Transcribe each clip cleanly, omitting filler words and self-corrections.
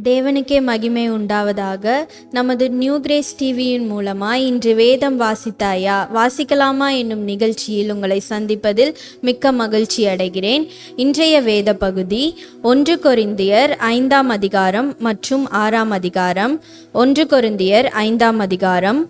தேவனுக்கே மகிமை உண்டாவதாக. நமது நியூ கிரேஸ் டிவியின் மூலமாய் இன்று வேதம் வாசித்தாயா வாசிக்கலாமா என்னும் நிகழ்ச்சியில் உங்களை சந்திப்பதில் மிக்க மகிழ்ச்சி அடைகிறேன். இன்றைய வேத பகுதி 1 கொரிந்தியர் 5ஆம் அதிகாரம் மற்றும் 6ஆம் அதிகாரம். 1 கொரிந்தியர் 5ஆம் அதிகாரம்.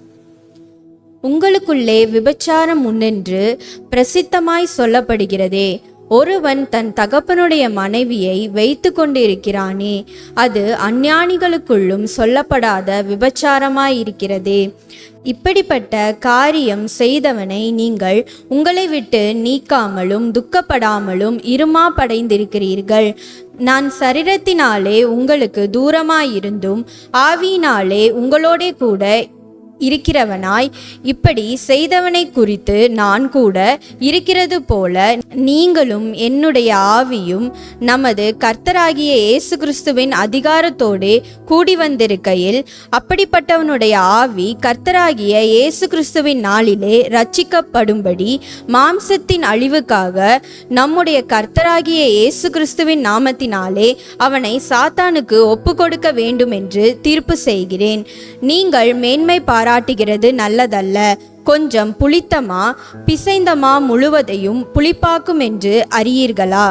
உங்களுக்குள்ளே விபச்சாரம் உண்டென்று பிரசித்தமாய் சொல்லப்படுகிறதே, ஒருவன் தன் தகப்பனுடைய மனைவியை வைத்து கொண்டிருக்கிறானே, அது அஞ்ஞானிகளுக்குள்ளும் சொல்லப்படாத விபச்சாரமாயிருக்கிறதே. இப்படிப்பட்ட காரியம் செய்தவனை நீங்கள் உங்களை விட்டு நீக்காமலும் துக்கப்படாமலும் இருமாப்படைந்திருக்கிறீர்கள். நான் சரீரத்தினாலே உங்களுக்கு தூரமாயிருந்தும் ஆவியினாலே உங்களோடே கூட இருக்கிறவனாய் இப்படி செய்தவனை குறித்து நான் கூட இருக்கிறது போல நீங்களும் என்னுடைய ஆவியும் நமது கர்த்தராகிய இயேசு கிறிஸ்துவின் அதிகாரத்தோடே கூடி வந்திருக்கையில், அப்படிப்பட்டவனுடைய ஆவி கர்த்தராகிய இயேசு கிறிஸ்துவின் நாளிலே ரட்சிக்கப்படும்படி மாம்சத்தின் அழிவுக்காக நம்முடைய கர்த்தராகிய இயேசு கிறிஸ்துவின் நாமத்தினாலே அவனை சாத்தானுக்கு ஒப்பு கொடுக்க வேண்டும் என்று தீர்ப்பு செய்கிறேன். நீங்கள் மேன்மை பாராட்டுகிறது நல்லதல்ல. கொஞ்சம் புளித்தமா பிசைந்தமா முழுவதையும் புளிப்பாக்கும் என்று அறியீர்களா?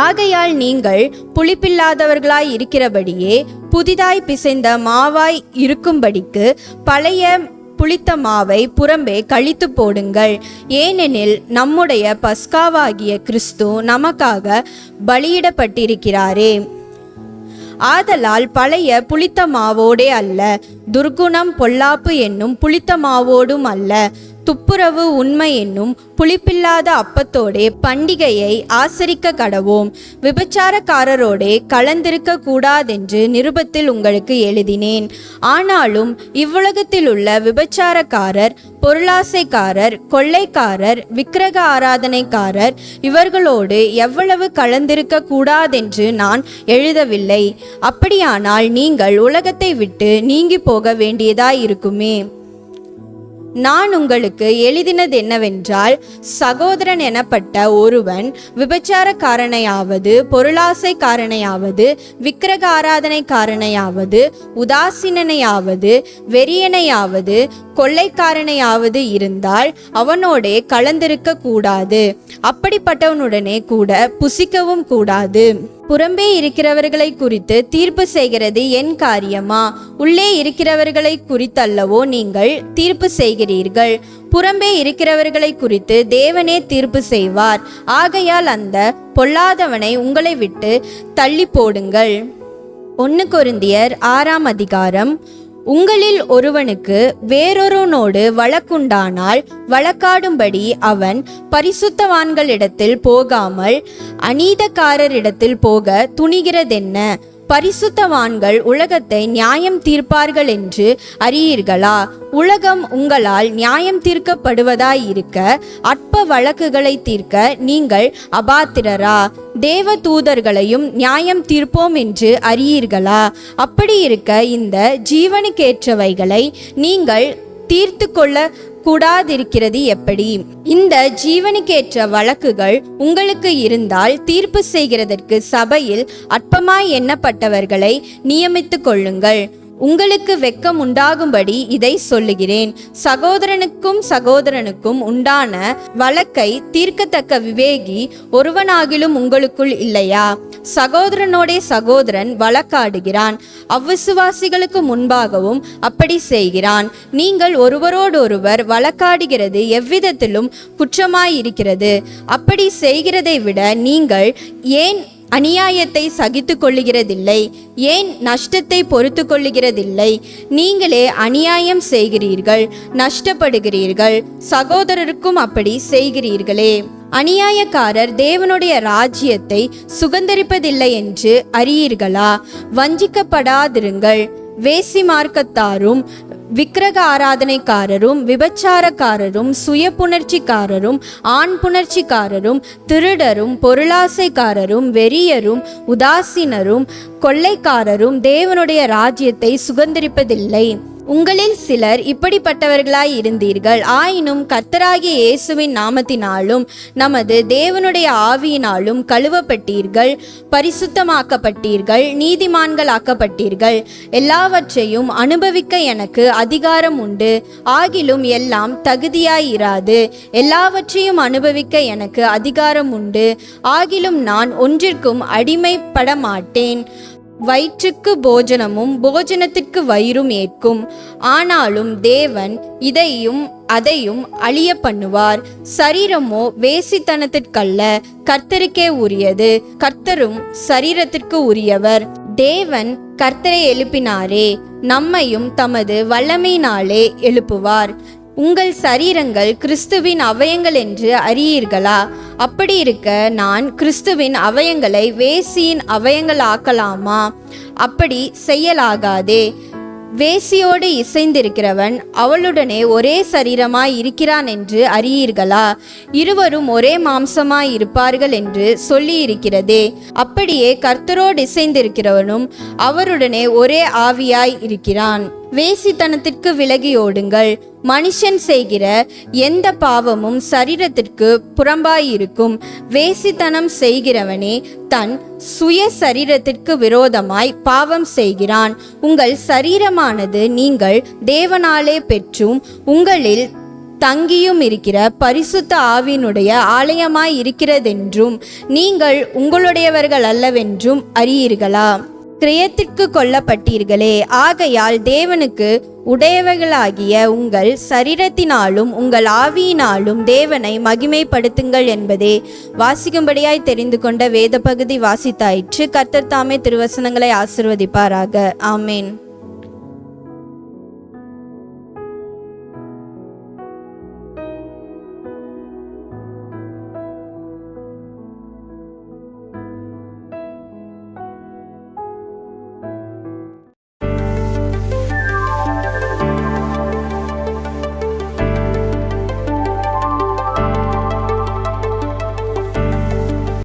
ஆகையால் நீங்கள் புளிப்பில்லாதவர்களாய் இருக்கிறபடியே புதிதாய் பிசைந்த மாவாய் இருக்கும்படிக்கு பழைய புளித்த மாவை புறம்பே கழித்து போடுங்கள். ஏனெனில் நம்முடைய பஸ்காவாகிய கிறிஸ்து நமக்காக பலியிடப்பட்டிருக்கிறாரே. ஆதலால் பழைய புளித்த மாவோடே அல்ல, துர்குணம் பொல்லாப்பு என்னும் புளித்த மாவோடும் அல்ல, துப்புரவு உண்மை என்னும் புளிப்பில்லாத அப்பத்தோடே பண்டிகையை ஆசரிக்க கடவோம். விபச்சாரக்காரரோடே கலந்திருக்க கூடாதென்று நிருபத்தில் உங்களுக்கு எழுதினேன். ஆனாலும் இவ்வுலகத்தில் உள்ள விபச்சாரக்காரர், பொருளாசைக்காரர், கொள்ளைக்காரர், விக்கிரக ஆராதனைக்காரர் இவர்களோடு எவ்வளவு கலந்திருக்க கூடாதென்று நான் எழுதவில்லை. அப்படியானால் நீங்கள் உலகத்தை விட்டு நீங்கி போக வேண்டியதாயிருக்குமே. நான் உங்களுக்கு எழுதினது என்னவென்றால், சகோதரன் எனப்பட்ட ஒருவன் விபச்சாரக்காரனையாவது, பொருளாசைக்காரனையாவது, விக்கிரக ஆராதனைக்காரனையாவது, உதாசீனனையாவது, வெறியனையாவது, கொள்ளைக்காரனையாவது இருந்தால் அவனோடே கலந்திருக்க கூடாது. அப்படிப்பட்டவனுடனே கூட புசிக்கவும் கூடாது. புறம்பே இருக்கிறவர்களை குறித்து தீர்ப்பு செய்கிறது என் காரியமா? உள்ளே இருக்கிறவர்களை குறித்தல்லவோ நீங்கள் தீர்ப்பு செய்கிறீர்கள். புறம்பே இருக்கிறவர்களை குறித்து தேவனே தீர்ப்பு செய்வார். ஆகையால் அந்த பொல்லாதவனை உங்களை விட்டு தள்ளி போடுங்கள். 1 கொரிந்தியர் 6ஆம் அதிகாரம். உங்களில் ஒருவனுக்கு வேறொருவனோடு வழக்குண்டானால் வழக்காடும்படி அவன் பரிசுத்தவான்களிடத்தில் போகாமல் அநீதக்காரரிடத்தில் போக துணிகிறதென்ன? பரிசுத்தவான்கள் உலகத்தை நியாயம் தீர்ப்பார்கள் என்று அறியீர்களா? உலகம் உங்களால் நியாயம் தீர்க்கப்படுவதாயிருக்க அற்ப வழக்குகளை தீர்க்க நீங்கள் அபாத்திரரா? தேவ தூதர்களையும் நியாயம் தீர்ப்போம் என்று அறியீர்களா? அப்படி இருக்க இந்த ஜீவனுக்கேற்றவைகளை நீங்கள் தீர்த்து கொள்ள கூடாதிருக்கிறது எப்படி? இந்த ஜீவனுக்கேற்ற வழக்குகள் உங்களுக்கு இருந்தால் தீர்ப்பு செய்கிறதற்கு சபையில் அற்பமாய் எண்ணப்பட்டவர்களை நியமித்துக் கொள்ளுங்கள். உங்களுக்கு வெட்கம் உண்டாகும்படி இதை சொல்லுகிறேன். சகோதரனுக்கும் உண்டான வழக்கை தீர்க்கத்தக்க விவேகி ஒருவனாகிலும் உங்களுக்குள் இல்லையா? சகோதரனோடே சகோதரன் வழக்காடுகிறான், அவ்விசுவாசிகளுக்கு முன்பாகவும் அப்படி செய்கிறான். நீங்கள் ஒருவரோடொருவர் வழக்காடுகிறது எவ்விதத்திலும் குற்றமாயிருக்கிறது. அப்படி செய்கிறதை விட நீங்கள் ஏன் அநியாயத்தை சகித்து கொள்ளுகிறதில்லை? ஏன் நஷ்டத்தை பொறுத்து கொள்ளுகிறதில்லை? நீங்களே அநியாயம் செய்கிறீர்கள், நஷ்டப்படுகிறீர்கள், சகோதரருக்கும் அப்படி செய்கிறீர்களே. அநியாயக்காரர் தேவனுடைய ராஜ்யத்தை சுதந்தரிப்பதில்லை என்று அறியீர்களா? வஞ்சிக்கப்படாதிருங்கள். வேசி மார்க்கத்தாரும், விக்கிரக ஆராதனைக்காரரும், விபச்சாரக்காரரும், சுய புணர்ச்சிக்காரரும், ஆண் புணர்ச்சிக்காரரும், திருடரும், பொருளாசைக்காரரும், வெறியரும், உதாசீனரும், கொள்ளைக்காரரும் தேவனுடைய ராஜ்யத்தை சுதந்தரிப்பதில்லை. உங்களில் சிலர் இப்படிப்பட்டவர்களாய் இருந்தீர்கள். ஆயினும் கர்த்தராகிய இயேசுவின் நாமத்தினாலும் நமது தேவனுடைய ஆவியினாலும் கழுவப்பட்டீர்கள், பரிசுத்தமாக்கப்பட்டீர்கள், நீதிமான்கள் ஆக்கப்பட்டீர்கள். எல்லாவற்றையும் அனுபவிக்க எனக்கு அதிகாரம் உண்டு. ஆகிலும் எல்லாம் தகுதியாயிராது. எல்லாவற்றையும் அனுபவிக்க எனக்கு அதிகாரம் உண்டு. ஆகிலும் நான் ஒன்றிற்கும் அடிமைப்பட மாட்டேன். வயிற்றுக்கு போஜனமும் போஜனத்திற்கு வயிறும் ஏற்கும். ஆனாலும் தேவன் இதையும் அதையும் அழிய பண்ணுவார். சரீரமோ வேசித்தனத்திற்கல்ல, கர்த்தருக்கே உரியது, கர்த்தரும் சரீரத்திற்கு உரியவர். தேவன் கர்த்தரை எழுப்பினாரே, நம்மையும் தமது வல்லமையினாலே எழுப்புவார். உங்கள் சரீரங்கள் கிறிஸ்துவின் அவயங்கள் என்று அறியீர்களா? அப்படி இருக்க நான் கிறிஸ்துவின் அவயங்களை வேசியின் அவயங்கள் ஆக்கலாமா? அப்படி செய்யலாகாதே. வேசியோடு இசைந்திருக்கிறவன் அவளுடனே ஒரே சரீரமாய் இருக்கிறான் என்று அறியீர்களா? இருவரும் ஒரே மாம்சமாய் இருப்பார்கள் என்று சொல்லி இருக்கிறதே. அப்படியே கர்த்தரோடு இசைந்திருக்கிறவனும் அவருடனே ஒரே ஆவியாய் இருக்கிறான். வேசித்தனத்திற்கு விலகி ஓடுங்கள். மனுஷன் செய்கிற எந்த பாவமும் சரீரத்திற்கு புறம்பாயிருக்கும். வேசித்தனம் செய்கிறவனே தன் சுய சரீரத்திற்கு விரோதமாய் பாவம் செய்கிறான். உங்கள் சரீரமானது நீங்கள் தேவனாலே பெற்றும் உங்களில் தங்கியும் இருக்கிற பரிசுத்த ஆவியினுடைய ஆலயமாய் இருக்கிறதென்றும் நீங்கள் உங்களுடையவர்கள் அல்லவென்றும் அறியீர்களா? கிரயத்திற்கு கொல்லப்பட்டீர்களே, ஆகையால் தேவனுக்கு உடையவர்களாகிய உங்கள் சரீரத்தினாலும் உங்கள் ஆவியினாலும் தேவனை மகிமைப்படுத்துங்கள் என்பதே வாசிக்கும்படியாய் தெரிந்து கொண்ட வேத பகுதி வாசித்தாயிற்று. கர்த்தர் தாமே திருவசனங்களை ஆசீர்வதிப்பாராக. ஆமேன்.